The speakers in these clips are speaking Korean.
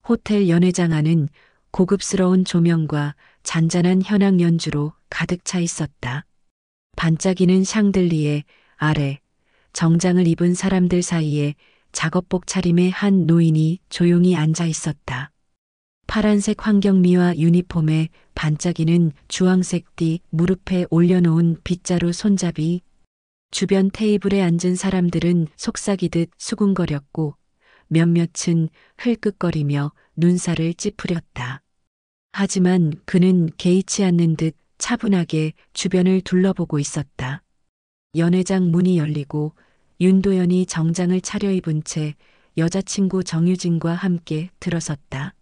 호텔 연회장 안은 고급스러운 조명과 잔잔한 현악 연주로 가득 차 있었다. 반짝이는 샹들리에 아래 정장을 입은 사람들 사이에 작업복 차림의 한 노인이 조용히 앉아 있었다. 파란색 환경미화 유니폼에 반짝이는 주황색 띠 무릎에 올려놓은 빗자루 손잡이. 주변 테이블에 앉은 사람들은 속삭이듯 수군거렸고 몇몇은 흘끗거리며 눈살을 찌푸렸다. 하지만 그는 개의치 않는 듯 차분하게 주변을 둘러보고 있었다. 연회장 문이 열리고 윤도현이 정장을 차려입은 채 여자친구 정유진과 함께 들어섰다.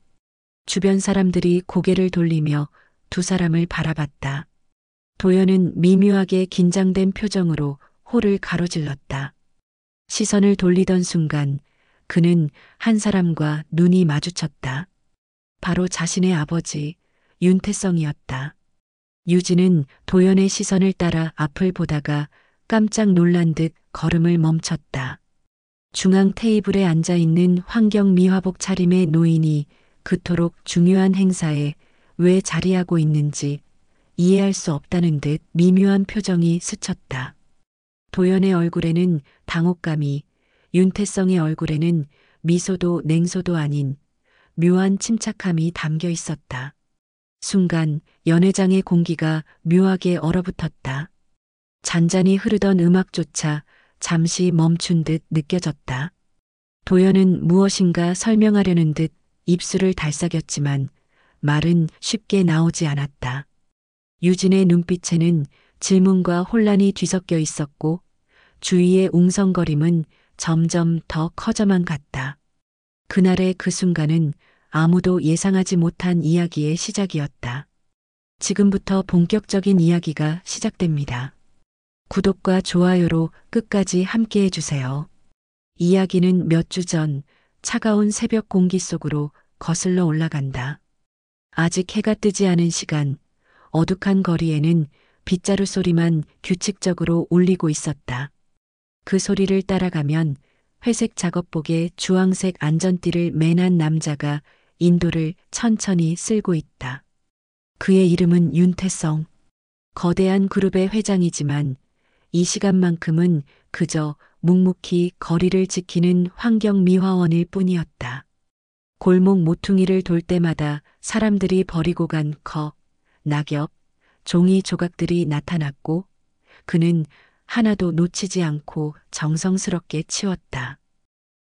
주변 사람들이 고개를 돌리며 두 사람을 바라봤다. 도연은 미묘하게 긴장된 표정으로 홀을 가로질렀다. 시선을 돌리던 순간 그는 한 사람과 눈이 마주쳤다. 바로 자신의 아버지 윤태성이었다. 유진은 도연의 시선을 따라 앞을 보다가 깜짝 놀란 듯 걸음을 멈췄다. 중앙 테이블에 앉아 있는 환경미화복 차림의 노인이 그토록 중요한 행사에 왜 자리하고 있는지 이해할 수 없다는 듯 미묘한 표정이 스쳤다. 도연의 얼굴에는 당혹감이, 윤태성의 얼굴에는 미소도 냉소도 아닌 묘한 침착함이 담겨 있었다. 순간 연회장의 공기가 묘하게 얼어붙었다. 잔잔히 흐르던 음악조차 잠시 멈춘 듯 느껴졌다. 도연은 무엇인가 설명하려는 듯 입술을 달싹였지만 말은 쉽게 나오지 않았다. 유진의 눈빛에는 질문과 혼란이 뒤섞여 있었고 주위의 웅성거림은 점점 더 커져만 갔다. 그날의 그 순간은 아무도 예상하지 못한 이야기의 시작이었다. 지금부터 본격적인 이야기가 시작됩니다. 구독과 좋아요로 끝까지 함께 해주세요. 이야기는 몇 주 전 차가운 새벽 공기 속으로 거슬러 올라간다. 아직 해가 뜨지 않은 시간, 어둑한 거리에는 빗자루 소리만 규칙적으로 울리고 있었다. 그 소리를 따라가면 회색 작업복에 주황색 안전띠를 맨한 남자가 인도를 천천히 쓸고 있다. 그의 이름은 윤태성. 거대한 그룹의 회장이지만 이 시간만큼은 그저 묵묵히 거리를 지키는 환경미화원일 뿐이었다. 골목 모퉁이를 돌 때마다 사람들이 버리고 간 컵, 낙엽, 종이 조각들이 나타났고 그는 하나도 놓치지 않고 정성스럽게 치웠다.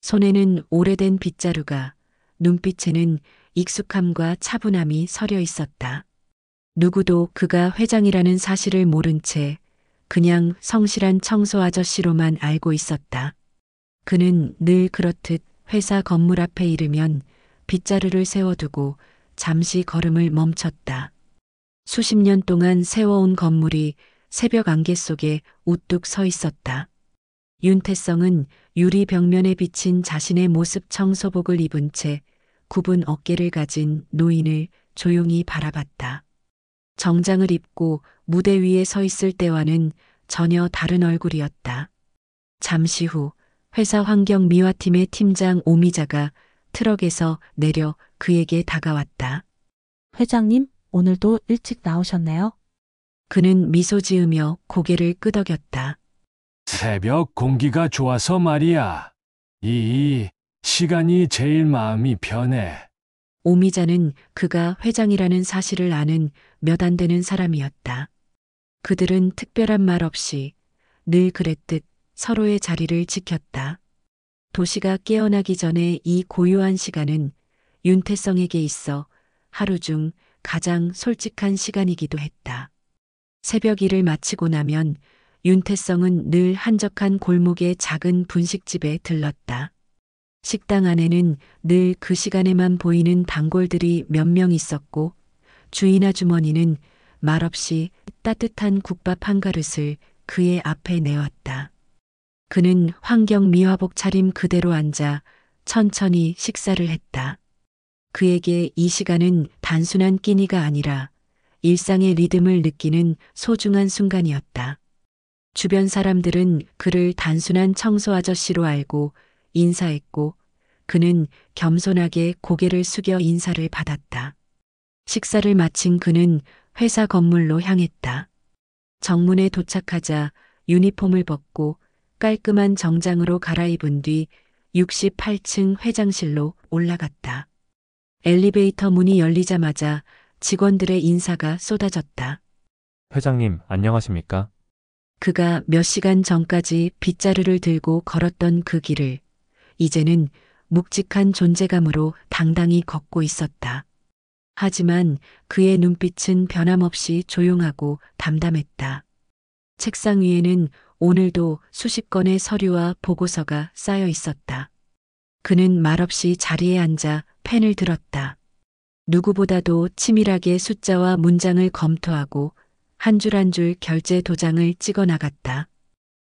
손에는 오래된 빗자루가, 눈빛에는 익숙함과 차분함이 서려 있었다. 누구도 그가 회장이라는 사실을 모른 채 그냥 성실한 청소 아저씨로만 알고 있었다. 그는 늘 그렇듯 회사 건물 앞에 이르면 빗자루를 세워두고 잠시 걸음을 멈췄다. 수십 년 동안 세워온 건물이 새벽 안개 속에 우뚝 서 있었다. 윤태성은 유리 벽면에 비친 자신의 모습 청소복을 입은 채 굽은 어깨를 가진 노인을 조용히 바라봤다. 정장을 입고 무대 위에 서 있을 때와는 전혀 다른 얼굴이었다. 잠시 후 회사 환경미화팀의 팀장 오미자가 트럭에서 내려 그에게 다가왔다. 회장님, 오늘도 일찍 나오셨네요. 그는 미소 지으며 고개를 끄덕였다. 새벽 공기가 좋아서 말이야. 이 시간이 제일 마음이 편해. 오미자는 그가 회장이라는 사실을 아는 몇 안 되는 사람이었다. 그들은 특별한 말 없이 늘 그랬듯 서로의 자리를 지켰다. 도시가 깨어나기 전에 이 고요한 시간은 윤태성에게 있어 하루 중 가장 솔직한 시간이기도 했다. 새벽 일을 마치고 나면 윤태성은 늘 한적한 골목의 작은 분식집에 들렀다. 식당 안에는 늘 그 시간에만 보이는 단골들이 몇 명 있었고 주인 아주머니는 말없이 따뜻한 국밥 한 그릇을 그의 앞에 내왔다. 그는 환경미화복 차림 그대로 앉아 천천히 식사를 했다. 그에게 이 시간은 단순한 끼니가 아니라 일상의 리듬을 느끼는 소중한 순간이었다. 주변 사람들은 그를 단순한 청소 아저씨로 알고 인사했고 그는 겸손하게 고개를 숙여 인사를 받았다. 식사를 마친 그는 회사 건물로 향했다. 정문에 도착하자 유니폼을 벗고 깔끔한 정장으로 갈아입은 뒤 68층 회장실로 올라갔다. 엘리베이터 문이 열리자마자 직원들의 인사가 쏟아졌다. 회장님, 안녕하십니까? 그가 몇 시간 전까지 빗자루를 들고 걸었던 그 길을 이제는 묵직한 존재감으로 당당히 걷고 있었다. 하지만 그의 눈빛은 변함없이 조용하고 담담했다. 책상 위에는 오늘도 수십 건의 서류와 보고서가 쌓여 있었다. 그는 말없이 자리에 앉아 펜을 들었다. 누구보다도 치밀하게 숫자와 문장을 검토하고 한 줄 한 줄 결제 도장을 찍어 나갔다.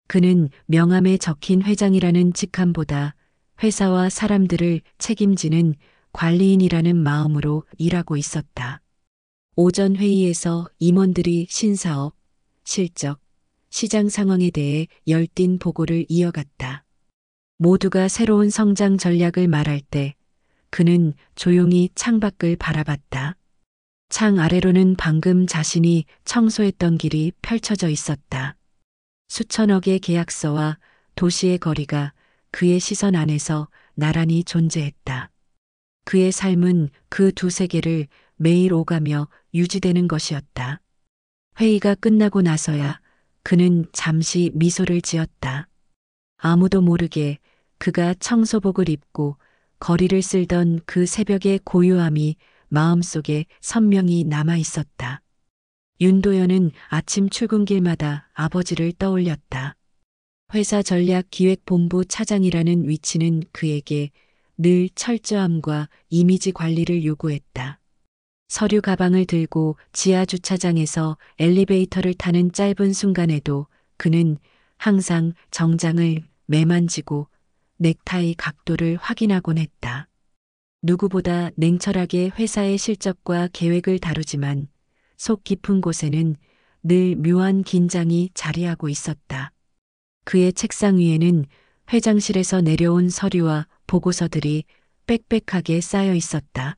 그는 명함에 적힌 회장이라는 직함보다 회사와 사람들을 책임지는 관리인이라는 마음으로 일하고 있었다. 오전 회의에서 임원들이 신사업, 실적, 시장 상황에 대해 열띤 보고를 이어갔다. 모두가 새로운 성장 전략을 말할 때 그는 조용히 창밖을 바라봤다. 창 아래로는 방금 자신이 청소했던 길이 펼쳐져 있었다. 수천억의 계약서와 도시의 거리가 그의 시선 안에서 나란히 존재했다. 그의 삶은 그 두 세계를 매일 오가며 유지되는 것이었다. 회의가 끝나고 나서야 그는 잠시 미소를 지었다. 아무도 모르게 그가 청소복을 입고 거리를 쓸던 그 새벽의 고요함이 마음속에 선명히 남아 있었다. 윤도현은 아침 출근길마다 아버지를 떠올렸다. 회사 전략기획본부 차장이라는 위치는 그에게 늘 철저함과 이미지 관리를 요구했다. 서류 가방을 들고 지하 주차장에서 엘리베이터를 타는 짧은 순간에도 그는 항상 정장을 매만지고 넥타이 각도를 확인하곤 했다. 누구보다 냉철하게 회사의 실적과 계획을 다루지만 속 깊은 곳에는 늘 묘한 긴장이 자리하고 있었다. 그의 책상 위에는 회장실에서 내려온 서류와 보고서들이 빽빽하게 쌓여 있었다.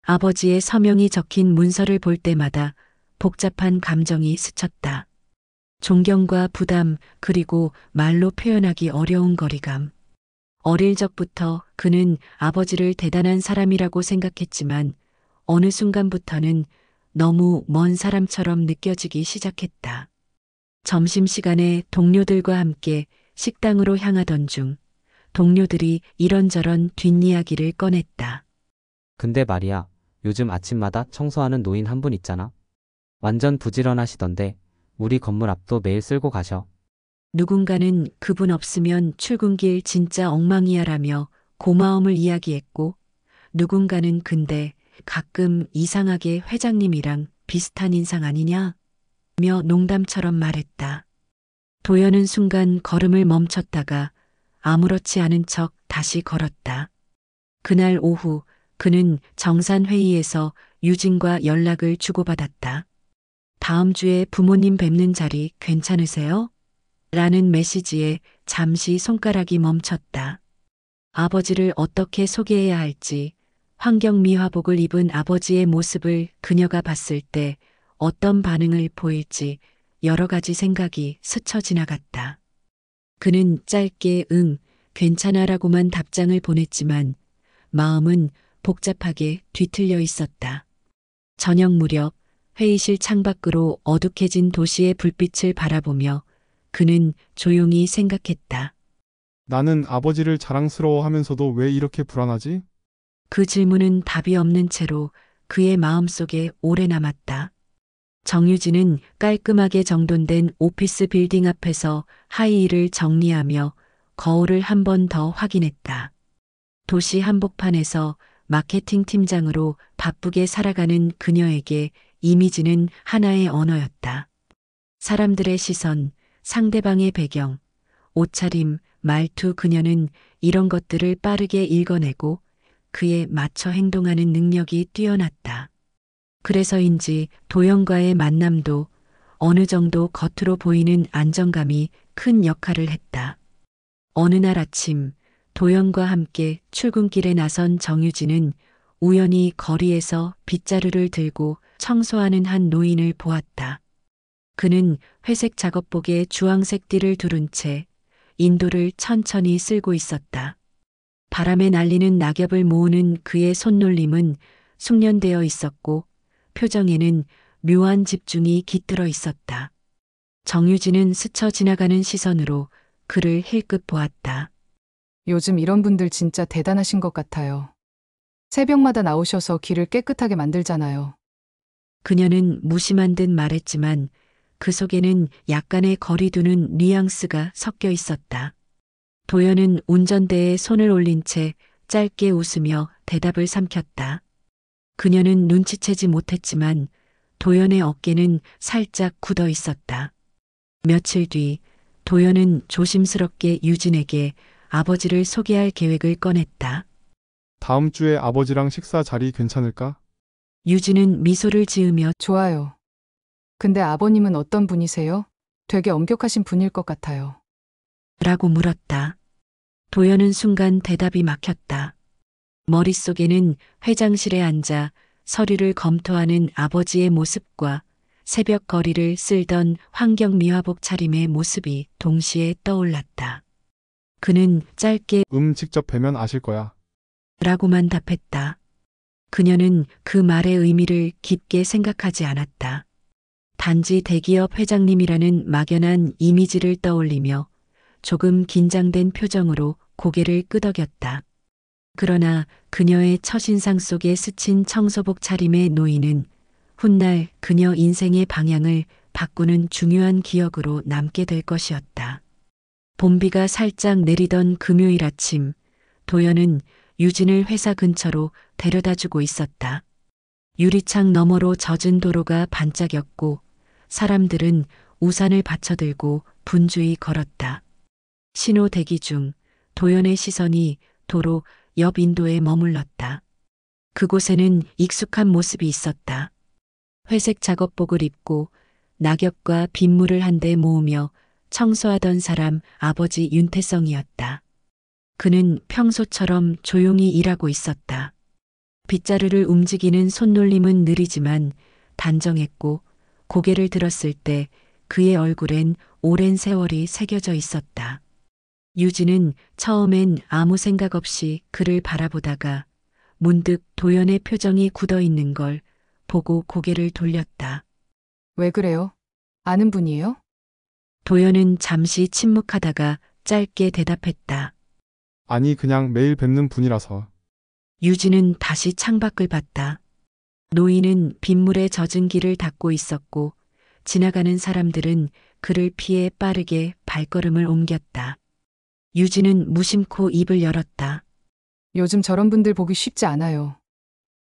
아버지의 서명이 적힌 문서를 볼 때마다 복잡한 감정이 스쳤다. 존경과 부담, 그리고 말로 표현하기 어려운 거리감. 어릴 적부터 그는 아버지를 대단한 사람이라고 생각했지만 어느 순간부터는 너무 먼 사람처럼 느껴지기 시작했다. 점심시간에 동료들과 함께 식당으로 향하던 중 동료들이 이런저런 뒷이야기를 꺼냈다. 근데 말이야, 요즘 아침마다 청소하는 노인 한 분 있잖아. 완전 부지런하시던데 우리 건물 앞도 매일 쓸고 가셔. 누군가는 그분 없으면 출근길 진짜 엉망이야라며 고마움을 이야기했고, 누군가는 근데 가끔 이상하게 회장님이랑 비슷한 인상 아니냐? 며 농담처럼 말했다. 도연은 순간 걸음을 멈췄다가 아무렇지 않은 척 다시 걸었다. 그날 오후 그는 정산회의에서 유진과 연락을 주고받았다. 다음 주에 부모님 뵙는 자리 괜찮으세요? 라는 메시지에 잠시 손가락이 멈췄다. 아버지를 어떻게 소개해야 할지, 환경미화복을 입은 아버지의 모습을 그녀가 봤을 때 어떤 반응을 보일지 여러 가지 생각이 스쳐 지나갔다. 그는 짧게 응, 괜찮아라고만 답장을 보냈지만 마음은 복잡하게 뒤틀려 있었다. 저녁 무렵 회의실 창밖으로 어둑해진 도시의 불빛을 바라보며 그는 조용히 생각했다. 나는 아버지를 자랑스러워하면서도 왜 이렇게 불안하지? 그 질문은 답이 없는 채로 그의 마음속에 오래 남았다. 정유진은 깔끔하게 정돈된 오피스 빌딩 앞에서 하이힐을 정리하며 거울을 한 번 더 확인했다. 도시 한복판에서 마케팅 팀장으로 바쁘게 살아가는 그녀에게 이미지는 하나의 언어였다. 사람들의 시선, 상대방의 배경, 옷차림, 말투, 그녀는 이런 것들을 빠르게 읽어내고 그에 맞춰 행동하는 능력이 뛰어났다. 그래서인지 도연과의 만남도 어느 정도 겉으로 보이는 안정감이 큰 역할을 했다. 어느 날 아침 도연과 함께 출근길에 나선 정유진은 우연히 거리에서 빗자루를 들고 청소하는 한 노인을 보았다. 그는 회색 작업복에 주황색 띠를 두른 채 인도를 천천히 쓸고 있었다. 바람에 날리는 낙엽을 모으는 그의 손놀림은 숙련되어 있었고 표정에는 묘한 집중이 깃들어 있었다. 정유진은 스쳐 지나가는 시선으로 그를 힐끗 보았다. 요즘 이런 분들 진짜 대단하신 것 같아요. 새벽마다 나오셔서 길을 깨끗하게 만들잖아요. 그녀는 무심한 듯 말했지만 그 속에는 약간의 거리두는 뉘앙스가 섞여 있었다. 도연은 운전대에 손을 올린 채 짧게 웃으며 대답을 삼켰다. 그녀는 눈치채지 못했지만 도연의 어깨는 살짝 굳어 있었다. 며칠 뒤 도연은 조심스럽게 유진에게 아버지를 소개할 계획을 꺼냈다. 다음 주에 아버지랑 식사 자리 괜찮을까? 유진은 미소를 지으며 좋아요. 근데 아버님은 어떤 분이세요? 되게 엄격하신 분일 것 같아요. 라고 물었다. 도연은 순간 대답이 막혔다. 머릿속에는 회장실에 앉아 서류를 검토하는 아버지의 모습과 새벽 거리를 쓸던 환경미화복 차림의 모습이 동시에 떠올랐다. 그는 짧게 직접 뵈면 아실 거야. 라고만 답했다. 그녀는 그 말의 의미를 깊게 생각하지 않았다. 단지 대기업 회장님이라는 막연한 이미지를 떠올리며 조금 긴장된 표정으로 고개를 끄덕였다. 그러나 그녀의 첫인상 속에 스친 청소복 차림의 노인은 훗날 그녀 인생의 방향을 바꾸는 중요한 기억으로 남게 될 것이었다. 봄비가 살짝 내리던 금요일 아침, 도연은 유진을 회사 근처로 데려다주고 있었다. 유리창 너머로 젖은 도로가 반짝였고 사람들은 우산을 받쳐들고 분주히 걸었다. 신호 대기 중 도연의 시선이 도로 옆 인도에 머물렀다. 그곳에는 익숙한 모습이 있었다. 회색 작업복을 입고 낙엽과 빗물을 한데 모으며 청소하던 사람 아버지 윤태성이었다. 그는 평소처럼 조용히 일하고 있었다. 빗자루를 움직이는 손놀림은 느리지만 단정했고 고개를 들었을 때 그의 얼굴엔 오랜 세월이 새겨져 있었다. 유진은 처음엔 아무 생각 없이 그를 바라보다가 문득 도연의 표정이 굳어 있는 걸 보고 고개를 돌렸다. 왜 그래요? 아는 분이에요? 도연은 잠시 침묵하다가 짧게 대답했다. 아니, 그냥 매일 뵙는 분이라서. 유진은 다시 창밖을 봤다. 노인은 빗물에 젖은 길을 닦고 있었고 지나가는 사람들은 그를 피해 빠르게 발걸음을 옮겼다. 유진은 무심코 입을 열었다. 요즘 저런 분들 보기 쉽지 않아요.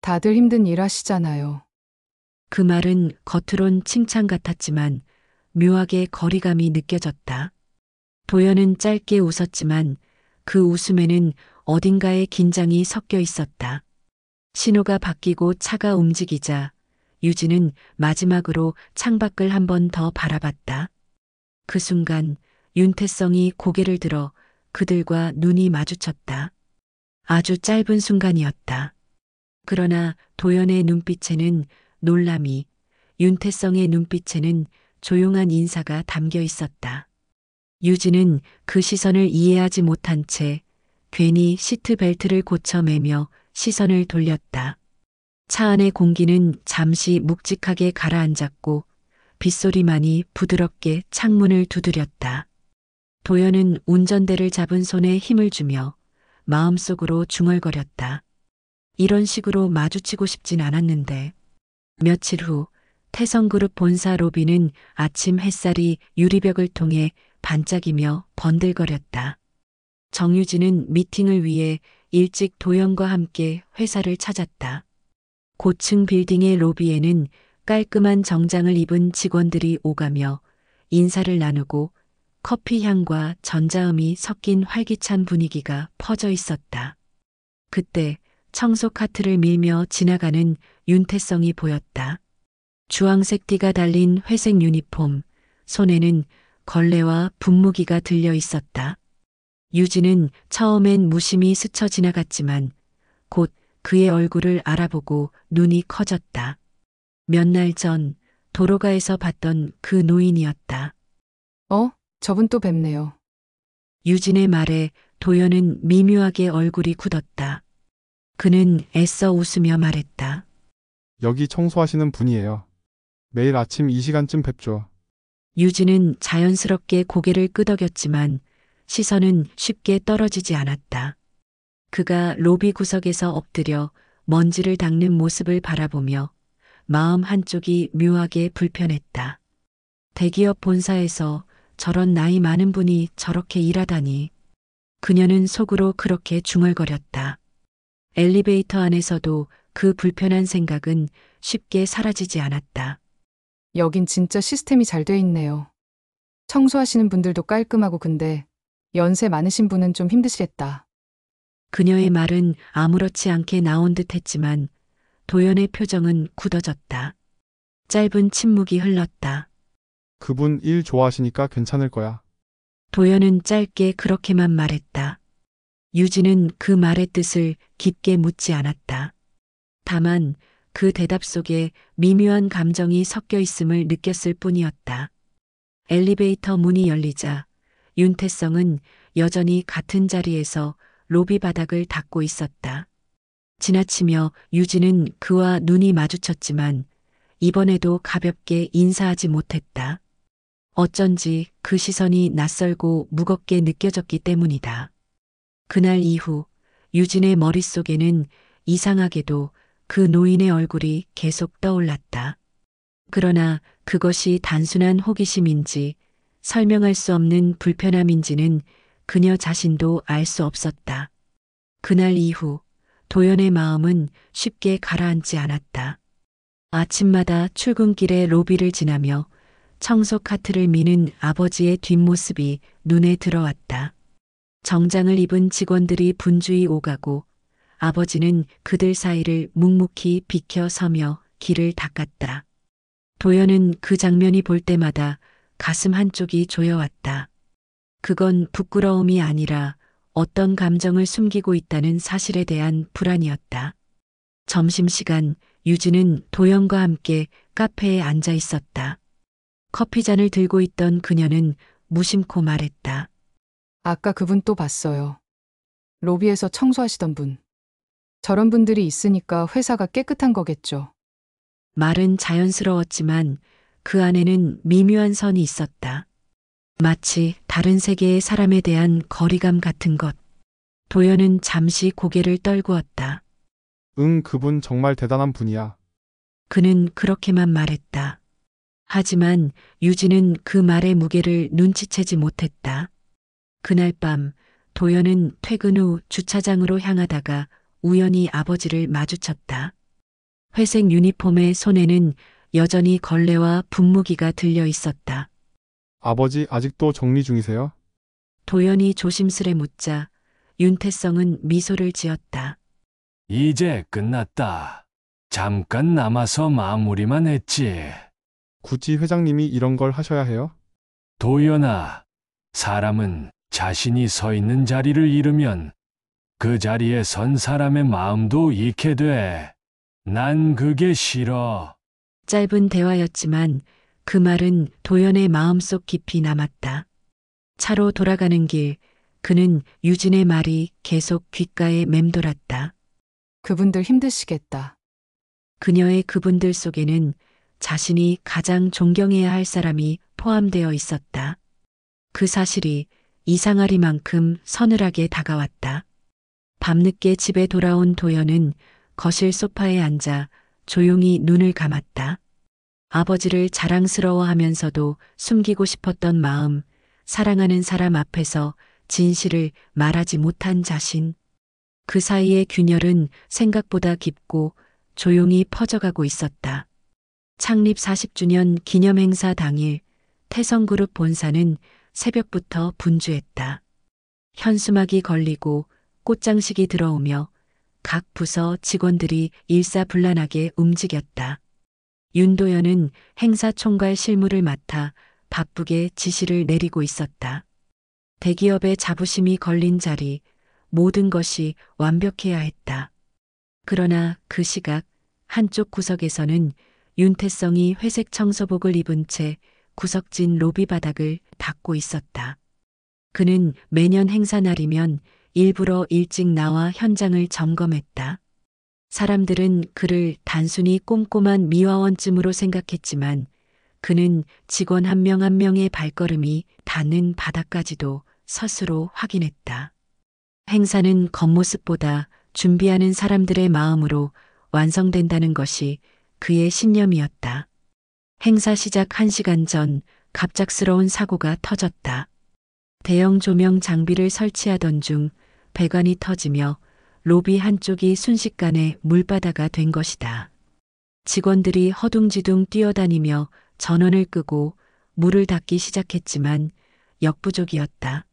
다들 힘든 일 하시잖아요. 그 말은 겉으론 칭찬 같았지만 묘하게 거리감이 느껴졌다. 도연은 짧게 웃었지만 그 웃음에는 어딘가에 긴장이 섞여 있었다. 신호가 바뀌고 차가 움직이자 유진은 마지막으로 창밖을 한 번 더 바라봤다. 그 순간 윤태성이 고개를 들어 그들과 눈이 마주쳤다. 아주 짧은 순간이었다. 그러나 도연의 눈빛에는 놀람이, 윤태성의 눈빛에는 조용한 인사가 담겨 있었다. 유진은 그 시선을 이해하지 못한 채 괜히 시트벨트를 고쳐매며 시선을 돌렸다. 차 안의 공기는 잠시 묵직하게 가라앉았고 빗소리만이 부드럽게 창문을 두드렸다. 도연은 운전대를 잡은 손에 힘을 주며 마음속으로 중얼거렸다. 이런 식으로 마주치고 싶진 않았는데. 며칠 후 태성그룹 본사 로비는 아침 햇살이 유리벽을 통해 반짝이며 번들거렸다. 정유진은 미팅을 위해 일찍 도연과 함께 회사를 찾았다. 고층 빌딩의 로비에는 깔끔한 정장을 입은 직원들이 오가며 인사를 나누고 커피 향과 전자음이 섞인 활기찬 분위기가 퍼져 있었다. 그때 청소 카트를 밀며 지나가는 윤태성이 보였다. 주황색 띠가 달린 회색 유니폼, 손에는 걸레와 분무기가 들려 있었다. 유진은 처음엔 무심히 스쳐 지나갔지만 곧 그의 얼굴을 알아보고 눈이 커졌다. 몇 날 전 도로가에서 봤던 그 노인이었다. 저분 또 뵙네요. 유진의 말에 도연은 미묘하게 얼굴이 굳었다. 그는 애써 웃으며 말했다. 여기 청소하시는 분이에요. 매일 아침 이 시간쯤 뵙죠. 유진은 자연스럽게 고개를 끄덕였지만 시선은 쉽게 떨어지지 않았다. 그가 로비 구석에서 엎드려 먼지를 닦는 모습을 바라보며 마음 한쪽이 묘하게 불편했다. 대기업 본사에서 저런 나이 많은 분이 저렇게 일하다니. 그녀는 속으로 그렇게 중얼거렸다. 엘리베이터 안에서도 그 불편한 생각은 쉽게 사라지지 않았다. 여긴 진짜 시스템이 잘 돼 있네요. 청소하시는 분들도 깔끔하고 근데 연세 많으신 분은 좀 힘드시겠다. 그녀의 말은 아무렇지 않게 나온 듯 했지만 도연의 표정은 굳어졌다. 짧은 침묵이 흘렀다. 그분 일 좋아하시니까 괜찮을 거야. 도연은 짧게 그렇게만 말했다. 유진은 그 말의 뜻을 깊게 묻지 않았다. 다만 그 대답 속에 미묘한 감정이 섞여 있음을 느꼈을 뿐이었다. 엘리베이터 문이 열리자 윤태성은 여전히 같은 자리에서 로비 바닥을 닦고 있었다. 지나치며 유진은 그와 눈이 마주쳤지만 이번에도 가볍게 인사하지 못했다. 어쩐지 그 시선이 낯설고 무겁게 느껴졌기 때문이다. 그날 이후 유진의 머릿속에는 이상하게도 그 노인의 얼굴이 계속 떠올랐다. 그러나 그것이 단순한 호기심인지 설명할 수 없는 불편함인지는 그녀 자신도 알 수 없었다. 그날 이후 도연의 마음은 쉽게 가라앉지 않았다. 아침마다 출근길에 로비를 지나며 청소 카트를 미는 아버지의 뒷모습이 눈에 들어왔다. 정장을 입은 직원들이 분주히 오가고 아버지는 그들 사이를 묵묵히 비켜 서며 길을 닦았다. 도연은 그 장면이 볼 때마다 가슴 한쪽이 조여왔다. 그건 부끄러움이 아니라 어떤 감정을 숨기고 있다는 사실에 대한 불안이었다. 점심시간 유진은 도연과 함께 카페에 앉아 있었다. 커피잔을 들고 있던 그녀는 무심코 말했다. 아까 그분 또 봤어요. 로비에서 청소하시던 분. 저런 분들이 있으니까 회사가 깨끗한 거겠죠. 말은 자연스러웠지만 그 안에는 미묘한 선이 있었다. 마치 다른 세계의 사람에 대한 거리감 같은 것. 도연은 잠시 고개를 떨구었다. 그분 정말 대단한 분이야. 그는 그렇게만 말했다. 하지만 유진은 그 말의 무게를 눈치채지 못했다. 그날 밤 도연은 퇴근 후 주차장으로 향하다가 우연히 아버지를 마주쳤다. 회색 유니폼의 손에는 여전히 걸레와 분무기가 들려 있었다. 아버지 아직도 정리 중이세요? 도연이 조심스레 묻자 윤태성은 미소를 지었다. 이제 끝났다. 잠깐 남아서 마무리만 했지. 굳이 회장님이 이런 걸 하셔야 해요? 도연아, 사람은 자신이 서 있는 자리를 잃으면 그 자리에 선 사람의 마음도 잃게 돼. 난 그게 싫어. 짧은 대화였지만 그 말은 도연의 마음속 깊이 남았다. 차로 돌아가는 길, 그는 유진의 말이 계속 귓가에 맴돌았다. 그분들 힘드시겠다. 그녀의 그분들 속에는 자신이 가장 존경해야 할 사람이 포함되어 있었다. 그 사실이 이상하리만큼 서늘하게 다가왔다. 밤늦게 집에 돌아온 도연은 거실 소파에 앉아 조용히 눈을 감았다. 아버지를 자랑스러워하면서도 숨기고 싶었던 마음, 사랑하는 사람 앞에서 진실을 말하지 못한 자신. 그 사이의 균열은 생각보다 깊고 조용히 퍼져가고 있었다. 창립 40주년 기념행사 당일 태성그룹 본사는 새벽부터 분주했다. 현수막이 걸리고 꽃장식이 들어오며 각 부서 직원들이 일사불란하게 움직였다. 윤도현은 행사 총괄 실무를 맡아 바쁘게 지시를 내리고 있었다. 대기업의 자부심이 걸린 자리, 모든 것이 완벽해야 했다. 그러나 그 시각 한쪽 구석에서는 윤태성이 회색 청소복을 입은 채 구석진 로비 바닥을 닦고 있었다. 그는 매년 행사 날이면 일부러 일찍 나와 현장을 점검했다. 사람들은 그를 단순히 꼼꼼한 미화원쯤으로 생각했지만 그는 직원 한 명 한 명의 발걸음이 닿는 바닥까지도 스스로 확인했다. 행사는 겉모습보다 준비하는 사람들의 마음으로 완성된다는 것이 그의 신념이었다. 행사 시작 1시간 전 갑작스러운 사고가 터졌다. 대형 조명 장비를 설치하던 중 배관이 터지며 로비 한쪽이 순식간에 물바다가 된 것이다. 직원들이 허둥지둥 뛰어다니며 전원을 끄고 물을 닦기 시작했지만 역부족이었다.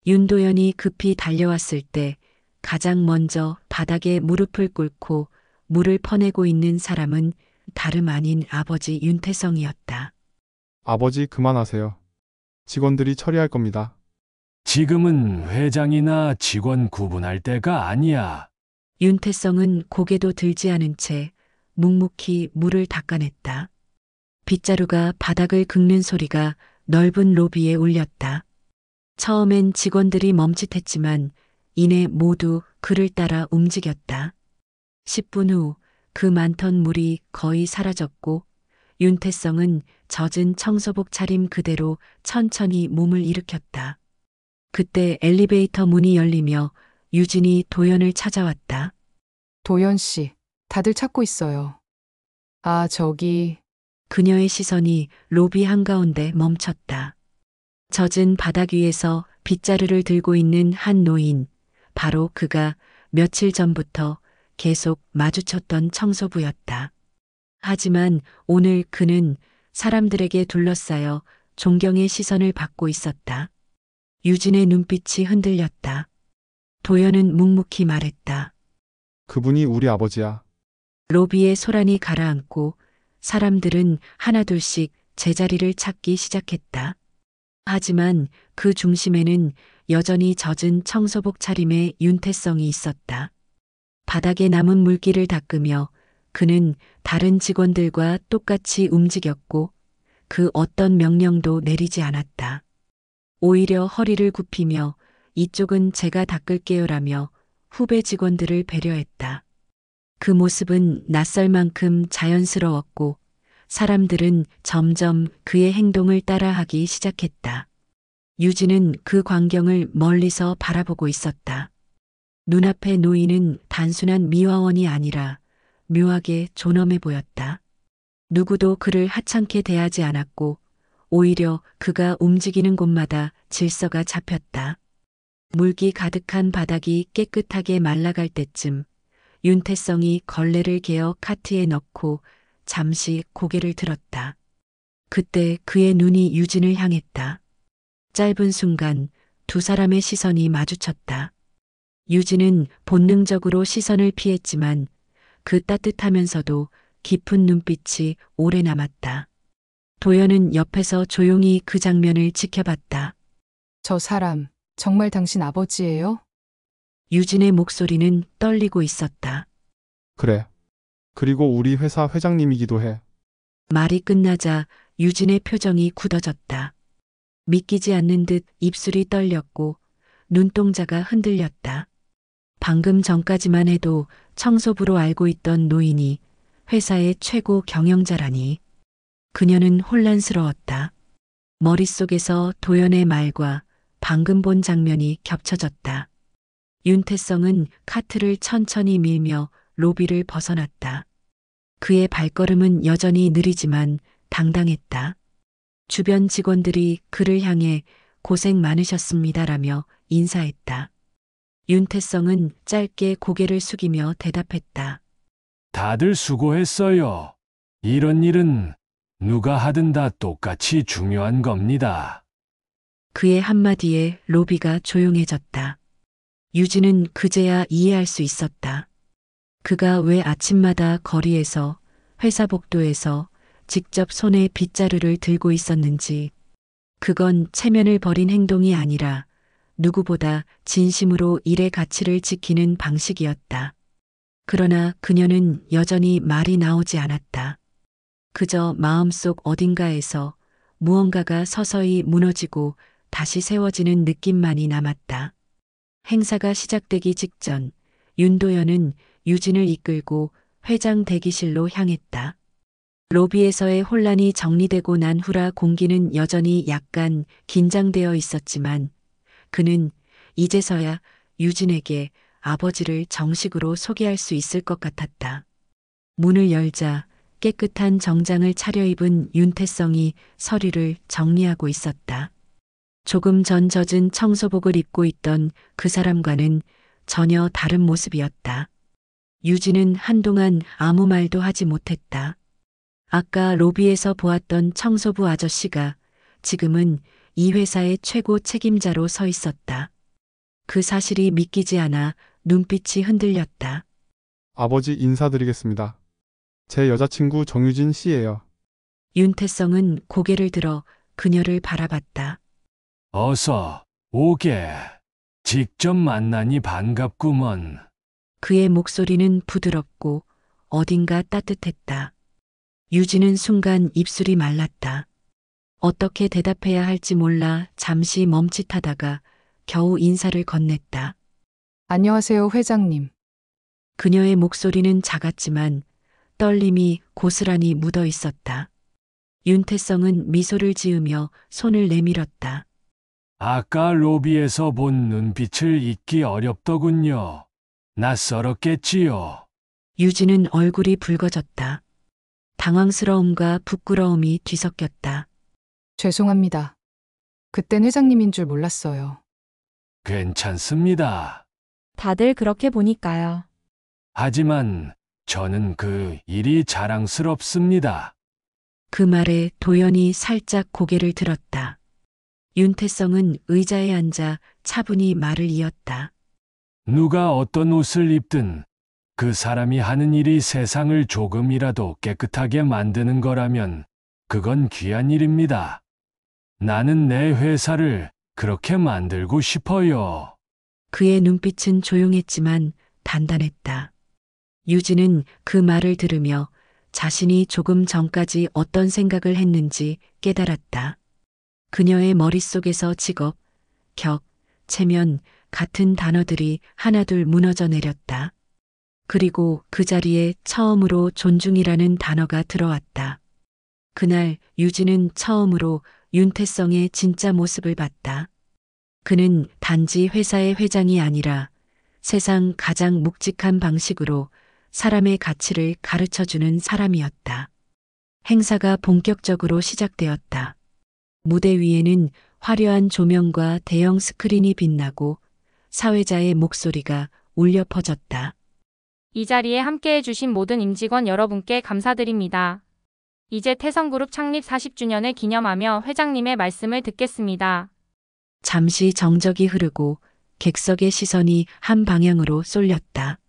윤도현이 급히 달려왔을 때 가장 먼저 바닥에 무릎을 꿇고 물을 퍼내고 있는 사람은 다름 아닌 아버지 윤태성이었다. 아버지 그만하세요. 직원들이 처리할 겁니다. 지금은 회장이나 직원 구분할 때가 아니야. 윤태성은 고개도 들지 않은 채 묵묵히 물을 닦아냈다. 빗자루가 바닥을 긁는 소리가 넓은 로비에 울렸다. 처음엔 직원들이 멈칫했지만 이내 모두 그를 따라 움직였다. 10분 후 그 많던 물이 거의 사라졌고 윤태성은 젖은 청소복 차림 그대로 천천히 몸을 일으켰다. 그때 엘리베이터 문이 열리며 유진이 도연을 찾아왔다. 도연 씨, 다들 찾고 있어요. 아, 저기, 그녀의 시선이 로비 한가운데 멈췄다. 젖은 바닥 위에서 빗자루를 들고 있는 한 노인, 바로 그가 며칠 전부터 계속 마주쳤던 청소부였다. 하지만 오늘 그는 사람들에게 둘러싸여 존경의 시선을 받고 있었다. 유진의 눈빛이 흔들렸다. 도연은 묵묵히 말했다. 그분이 우리 아버지야. 로비에 소란이 가라앉고 사람들은 하나둘씩 제자리를 찾기 시작했다. 하지만 그 중심에는 여전히 젖은 청소복 차림의 윤태성이 있었다. 바닥에 남은 물기를 닦으며 그는 다른 직원들과 똑같이 움직였고 그 어떤 명령도 내리지 않았다. 오히려 허리를 굽히며 이쪽은 제가 닦을게요라며 후배 직원들을 배려했다. 그 모습은 낯설 만큼 자연스러웠고 사람들은 점점 그의 행동을 따라하기 시작했다. 유진은 그 광경을 멀리서 바라보고 있었다. 눈앞의 노인은 단순한 미화원이 아니라 묘하게 존엄해 보였다. 누구도 그를 하찮게 대하지 않았고 오히려 그가 움직이는 곳마다 질서가 잡혔다. 물기 가득한 바닥이 깨끗하게 말라갈 때쯤 윤태성이 걸레를 개어 카트에 넣고 잠시 고개를 들었다. 그때 그의 눈이 유진을 향했다. 짧은 순간 두 사람의 시선이 마주쳤다. 유진은 본능적으로 시선을 피했지만 그 따뜻하면서도 깊은 눈빛이 오래 남았다. 도연은 옆에서 조용히 그 장면을 지켜봤다. 저 사람, 정말 당신 아버지예요? 유진의 목소리는 떨리고 있었다. 그래. 그리고 우리 회사 회장님이기도 해. 말이 끝나자 유진의 표정이 굳어졌다. 믿기지 않는 듯 입술이 떨렸고 눈동자가 흔들렸다. 방금 전까지만 해도 청소부로 알고 있던 노인이 회사의 최고 경영자라니. 그녀는 혼란스러웠다. 머릿속에서 도연의 말과 방금 본 장면이 겹쳐졌다. 윤태성은 카트를 천천히 밀며 로비를 벗어났다. 그의 발걸음은 여전히 느리지만 당당했다. 주변 직원들이 그를 향해 고생 많으셨습니다라며 인사했다. 윤태성은 짧게 고개를 숙이며 대답했다. 다들 수고했어요. 이런 일은 누가 하든 다 똑같이 중요한 겁니다. 그의 한마디에 로비가 조용해졌다. 유진은 그제야 이해할 수 있었다. 그가 왜 아침마다 거리에서 회사 복도에서 직접 손에 빗자루를 들고 있었는지. 그건 체면을 버린 행동이 아니라 누구보다 진심으로 일의 가치를 지키는 방식이었다. 그러나 그녀는 여전히 말이 나오지 않았다. 그저 마음속 어딘가에서 무언가가 서서히 무너지고 다시 세워지는 느낌만이 남았다. 행사가 시작되기 직전 윤도현은 유진을 이끌고 회장 대기실로 향했다. 로비에서의 혼란이 정리되고 난 후라 공기는 여전히 약간 긴장되어 있었지만 그는 이제서야 유진에게 아버지를 정식으로 소개할 수 있을 것 같았다. 문을 열자 깨끗한 정장을 차려입은 윤태성이 서류를 정리하고 있었다. 조금 전 젖은 청소복을 입고 있던 그 사람과는 전혀 다른 모습이었다. 유진은 한동안 아무 말도 하지 못했다. 아까 로비에서 보았던 청소부 아저씨가 지금은 이 회사의 최고 책임자로 서 있었다. 그 사실이 믿기지 않아 눈빛이 흔들렸다. 아버지 인사드리겠습니다. 제 여자친구 정유진 씨예요. 윤태성은 고개를 들어 그녀를 바라봤다. 어서 오게. 직접 만나니 반갑구먼. 그의 목소리는 부드럽고 어딘가 따뜻했다. 유진은 순간 입술이 말랐다. 어떻게 대답해야 할지 몰라 잠시 멈칫하다가 겨우 인사를 건넸다. 안녕하세요, 회장님. 그녀의 목소리는 작았지만 떨림이 고스란히 묻어 있었다. 윤태성은 미소를 지으며 손을 내밀었다. 아까 로비에서 본 눈빛을 잊기 어렵더군요. 낯설었겠지요. 유진은 얼굴이 붉어졌다. 당황스러움과 부끄러움이 뒤섞였다. 죄송합니다. 그땐 회장님인 줄 몰랐어요. 괜찮습니다. 다들 그렇게 보니까요. 하지만 저는 그 일이 자랑스럽습니다. 그 말에 도연이 살짝 고개를 들었다. 윤태성은 의자에 앉아 차분히 말을 이었다. 누가 어떤 옷을 입든 그 사람이 하는 일이 세상을 조금이라도 깨끗하게 만드는 거라면 그건 귀한 일입니다. 나는 내 회사를 그렇게 만들고 싶어요. 그의 눈빛은 조용했지만 단단했다. 유진은 그 말을 들으며 자신이 조금 전까지 어떤 생각을 했는지 깨달았다. 그녀의 머릿속에서 직업, 격, 체면 같은 단어들이 하나둘 무너져 내렸다. 그리고 그 자리에 처음으로 존중이라는 단어가 들어왔다. 그날 유진은 처음으로 윤태성의 진짜 모습을 봤다. 그는 단지 회사의 회장이 아니라 세상 가장 묵직한 방식으로 사람의 가치를 가르쳐주는 사람이었다. 행사가 본격적으로 시작되었다. 무대 위에는 화려한 조명과 대형 스크린이 빛나고 사회자의 목소리가 울려 퍼졌다. 이 자리에 함께해 주신 모든 임직원 여러분께 감사드립니다. 이제 태성그룹 창립 40주년을 기념하며 회장님의 말씀을 듣겠습니다. 잠시 정적이 흐르고 객석의 시선이 한 방향으로 쏠렸다.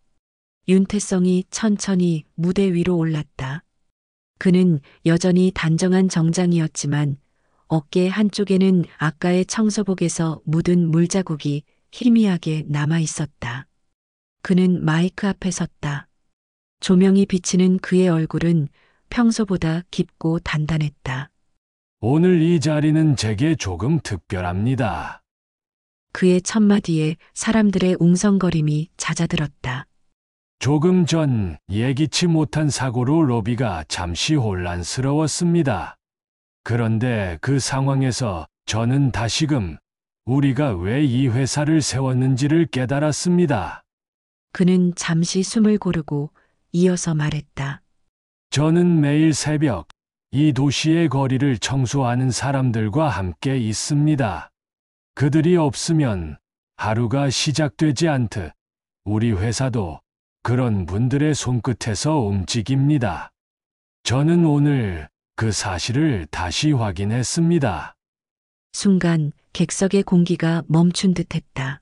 윤태성이 천천히 무대 위로 올랐다. 그는 여전히 단정한 정장이었지만 어깨 한쪽에는 아까의 청소복에서 묻은 물자국이 희미하게 남아 있었다. 그는 마이크 앞에 섰다. 조명이 비치는 그의 얼굴은 평소보다 깊고 단단했다. 오늘 이 자리는 제게 조금 특별합니다. 그의 첫마디에 사람들의 웅성거림이 잦아들었다. 조금 전 예기치 못한 사고로 로비가 잠시 혼란스러웠습니다. 그런데 그 상황에서 저는 다시금 우리가 왜 이 회사를 세웠는지를 깨달았습니다. 그는 잠시 숨을 고르고 이어서 말했다. 저는 매일 새벽 이 도시의 거리를 청소하는 사람들과 함께 있습니다. 그들이 없으면 하루가 시작되지 않듯 우리 회사도 그런 분들의 손끝에서 움직입니다. 저는 오늘 그 사실을 다시 확인했습니다. 순간 객석의 공기가 멈춘 듯했다.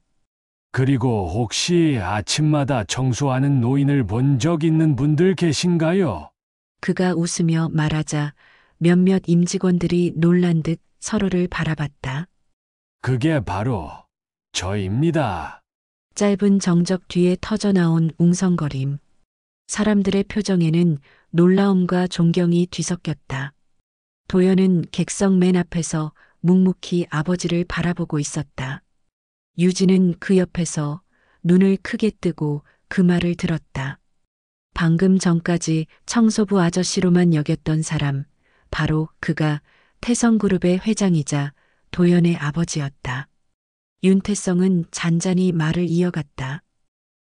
그리고 혹시 아침마다 청소하는 노인을 본 적 있는 분들 계신가요? 그가 웃으며 말하자 몇몇 임직원들이 놀란 듯 서로를 바라봤다. 그게 바로 저입니다. 짧은 정적 뒤에 터져나온 웅성거림. 사람들의 표정에는 놀라움과 존경이 뒤섞였다. 도연은 객석 맨 앞에서 묵묵히 아버지를 바라보고 있었다. 유진은 그 옆에서 눈을 크게 뜨고 그 말을 들었다. 방금 전까지 청소부 아저씨로만 여겼던 사람, 바로 그가 태성그룹의 회장이자 도연의 아버지였다. 윤태성은 잔잔히 말을 이어갔다.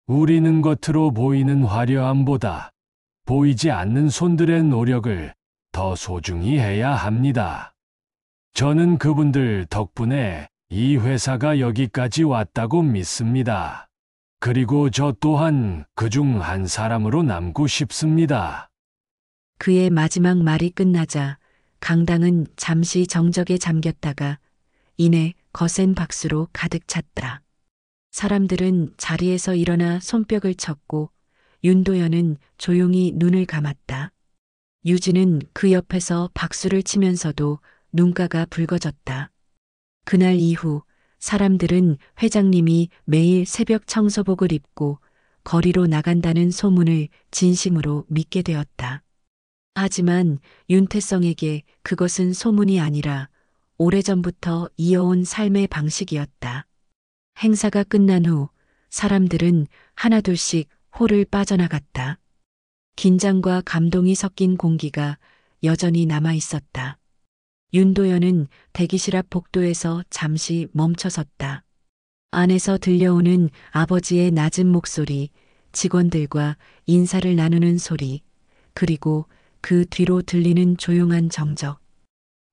우리는 겉으로 보이는 화려함보다 보이지 않는 손들의 노력을 더 소중히 해야 합니다. 저는 그분들 덕분에 이 회사가 여기까지 왔다고 믿습니다. 그리고 저 또한 그중 한 사람으로 남고 싶습니다. 그의 마지막 말이 끝나자 강당은 잠시 정적에 잠겼다가 이내 거센 박수로 가득 찼다. 사람들은 자리에서 일어나 손뼉을 쳤고 윤도현은 조용히 눈을 감았다. 유진은 그 옆에서 박수를 치면서도 눈가가 붉어졌다. 그날 이후 사람들은 회장님이 매일 새벽 청소복을 입고 거리로 나간다는 소문을 진심으로 믿게 되었다. 하지만 윤태성에게 그것은 소문이 아니라 오래전부터 이어온 삶의 방식이었다. 행사가 끝난 후 사람들은 하나둘씩 홀을 빠져나갔다. 긴장과 감동이 섞인 공기가 여전히 남아 있었다. 윤도현은 대기실 앞 복도에서 잠시 멈춰섰다. 안에서 들려오는 아버지의 낮은 목소리, 직원들과 인사를 나누는 소리, 그리고 그 뒤로 들리는 조용한 정적.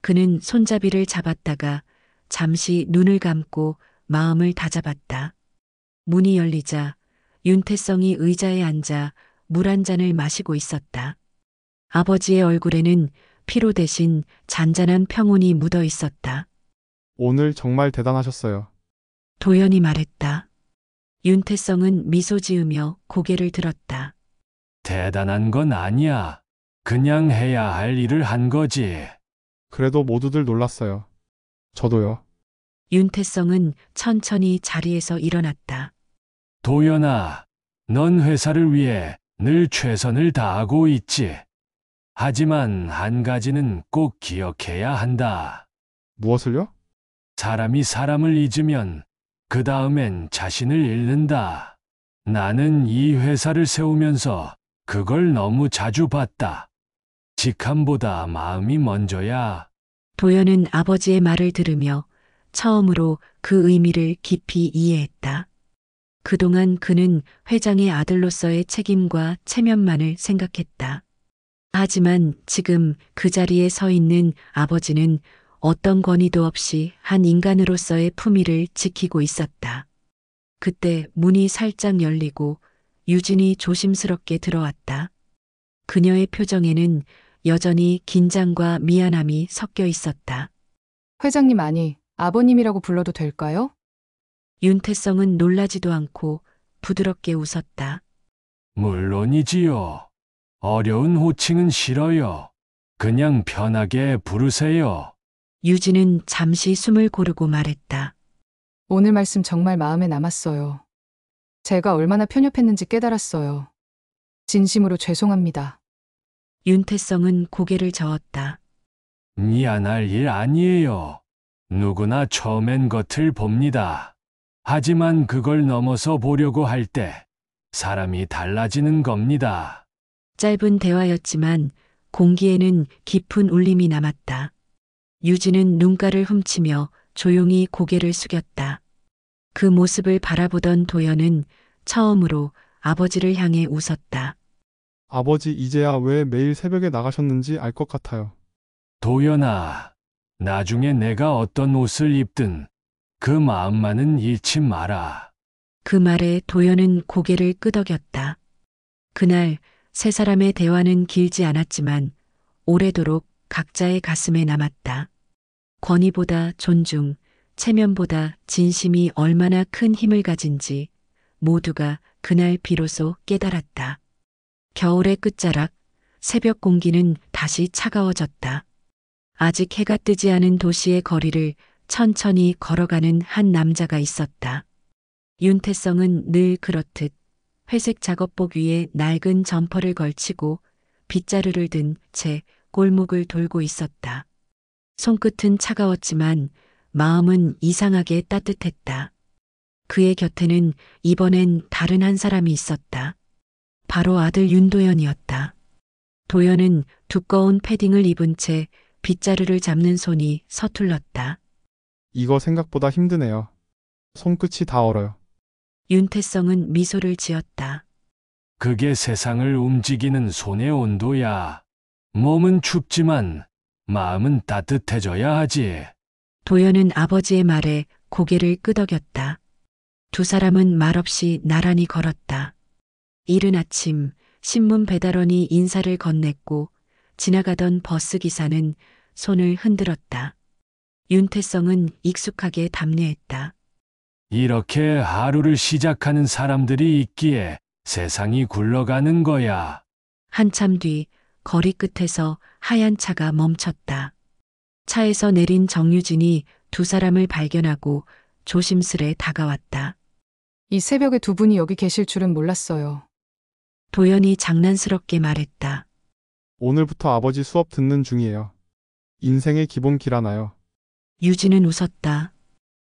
그는 손잡이를 잡았다가 잠시 눈을 감고 마음을 다잡았다. 문이 열리자 윤태성이 의자에 앉아 물 한 잔을 마시고 있었다. 아버지의 얼굴에는 피로 대신 잔잔한 평온이 묻어 있었다. 오늘 정말 대단하셨어요. 도연이 말했다. 윤태성은 미소 지으며 고개를 들었다. 대단한 건 아니야. 그냥 해야 할 일을 한 거지. 그래도 모두들 놀랐어요. 저도요. 윤태성은 천천히 자리에서 일어났다. 도연아, 넌 회사를 위해 늘 최선을 다하고 있지. 하지만 한 가지는 꼭 기억해야 한다. 무엇을요? 사람이 사람을 잊으면 그 다음엔 자신을 잃는다. 나는 이 회사를 세우면서 그걸 너무 자주 봤다. 직함보다 마음이 먼저야. 도연은 아버지의 말을 들으며 처음으로 그 의미를 깊이 이해했다. 그동안 그는 회장의 아들로서의 책임과 체면만을 생각했다. 하지만 지금 그 자리에 서 있는 아버지는 어떤 권위도 없이 한 인간으로서의 품위를 지키고 있었다. 그때 문이 살짝 열리고 유진이 조심스럽게 들어왔다. 그녀의 표정에는 여전히 긴장과 미안함이 섞여 있었다. 회장님 아니, 아버님이라고 불러도 될까요? 윤태성은 놀라지도 않고 부드럽게 웃었다. 물론이지요. 어려운 호칭은 싫어요. 그냥 편하게 부르세요. 유진은 잠시 숨을 고르고 말했다. 오늘 말씀 정말 마음에 남았어요. 제가 얼마나 편협했는지 깨달았어요. 진심으로 죄송합니다. 윤태성은 고개를 저었다. 미안할 일 아니에요. 누구나 처음엔 겉을 봅니다. 하지만 그걸 넘어서 보려고 할 때 사람이 달라지는 겁니다. 짧은 대화였지만 공기에는 깊은 울림이 남았다. 유진은 눈가를 훔치며 조용히 고개를 숙였다. 그 모습을 바라보던 도연은 처음으로 아버지를 향해 웃었다. 아버지 이제야 왜 매일 새벽에 나가셨는지 알 것 같아요. 도연아, 나중에 내가 어떤 옷을 입든 그 마음만은 잃지 마라. 그 말에 도연은 고개를 끄덕였다. 그날 세 사람의 대화는 길지 않았지만 오래도록 각자의 가슴에 남았다. 권위보다 존중, 체면보다 진심이 얼마나 큰 힘을 가진지 모두가 그날 비로소 깨달았다. 겨울의 끝자락, 새벽 공기는 다시 차가워졌다. 아직 해가 뜨지 않은 도시의 거리를 천천히 걸어가는 한 남자가 있었다. 윤태성은 늘 그렇듯 회색 작업복 위에 낡은 점퍼를 걸치고 빗자루를 든 채 골목을 돌고 있었다. 손끝은 차가웠지만 마음은 이상하게 따뜻했다. 그의 곁에는 이번엔 다른 한 사람이 있었다. 바로 아들 윤도현이었다. 도현은 두꺼운 패딩을 입은 채 빗자루를 잡는 손이 서툴렀다. 이거 생각보다 힘드네요. 손끝이 다 얼어요. 윤태성은 미소를 지었다. 그게 세상을 움직이는 손의 온도야. 몸은 춥지만 마음은 따뜻해져야 하지. 도현은 아버지의 말에 고개를 끄덕였다. 두 사람은 말없이 나란히 걸었다. 이른 아침 신문 배달원이 인사를 건넸고 지나가던 버스 기사는 손을 흔들었다. 윤태성은 익숙하게 답례했다. 이렇게 하루를 시작하는 사람들이 있기에 세상이 굴러가는 거야. 한참 뒤 거리 끝에서 하얀 차가 멈췄다. 차에서 내린 정유진이 두 사람을 발견하고 조심스레 다가왔다. 이 새벽에 두 분이 여기 계실 줄은 몰랐어요. 도연이 장난스럽게 말했다. 오늘부터 아버지 수업 듣는 중이에요. 인생의 기본 기라나요. 유진은 웃었다.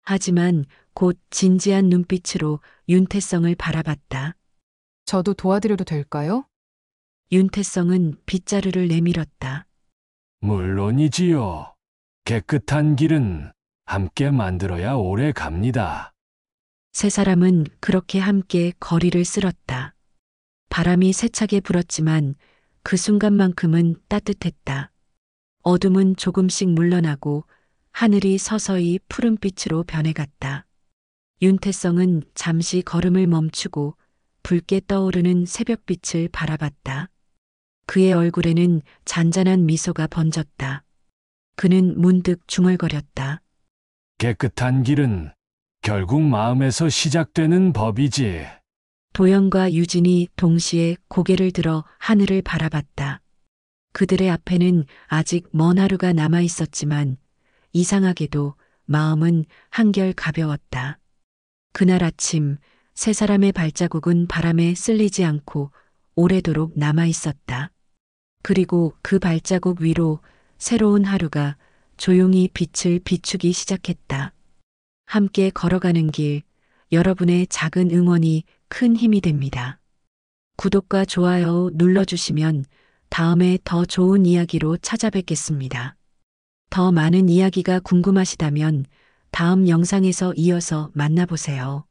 하지만 곧 진지한 눈빛으로 윤태성을 바라봤다. 저도 도와드려도 될까요? 윤태성은 빗자루를 내밀었다. 물론이지요. 깨끗한 길은 함께 만들어야 오래 갑니다. 세 사람은 그렇게 함께 거리를 쓸었다. 바람이 세차게 불었지만 그 순간만큼은 따뜻했다. 어둠은 조금씩 물러나고 하늘이 서서히 푸른빛으로 변해갔다. 윤태성은 잠시 걸음을 멈추고 붉게 떠오르는 새벽빛을 바라봤다. 그의 얼굴에는 잔잔한 미소가 번졌다. 그는 문득 중얼거렸다. 깨끗한 길은 결국 마음에서 시작되는 법이지. 도연과 유진이 동시에 고개를 들어 하늘을 바라봤다. 그들의 앞에는 아직 먼 하루가 남아 있었지만 이상하게도 마음은 한결 가벼웠다. 그날 아침 세 사람의 발자국은 바람에 쓸리지 않고 오래도록 남아 있었다. 그리고 그 발자국 위로 새로운 하루가 조용히 빛을 비추기 시작했다. 함께 걸어가는 길, 여러분의 작은 응원이 큰 힘이 됩니다. 구독과 좋아요 눌러주시면 다음에 더 좋은 이야기로 찾아뵙겠습니다. 더 많은 이야기가 궁금하시다면 다음 영상에서 이어서 만나보세요.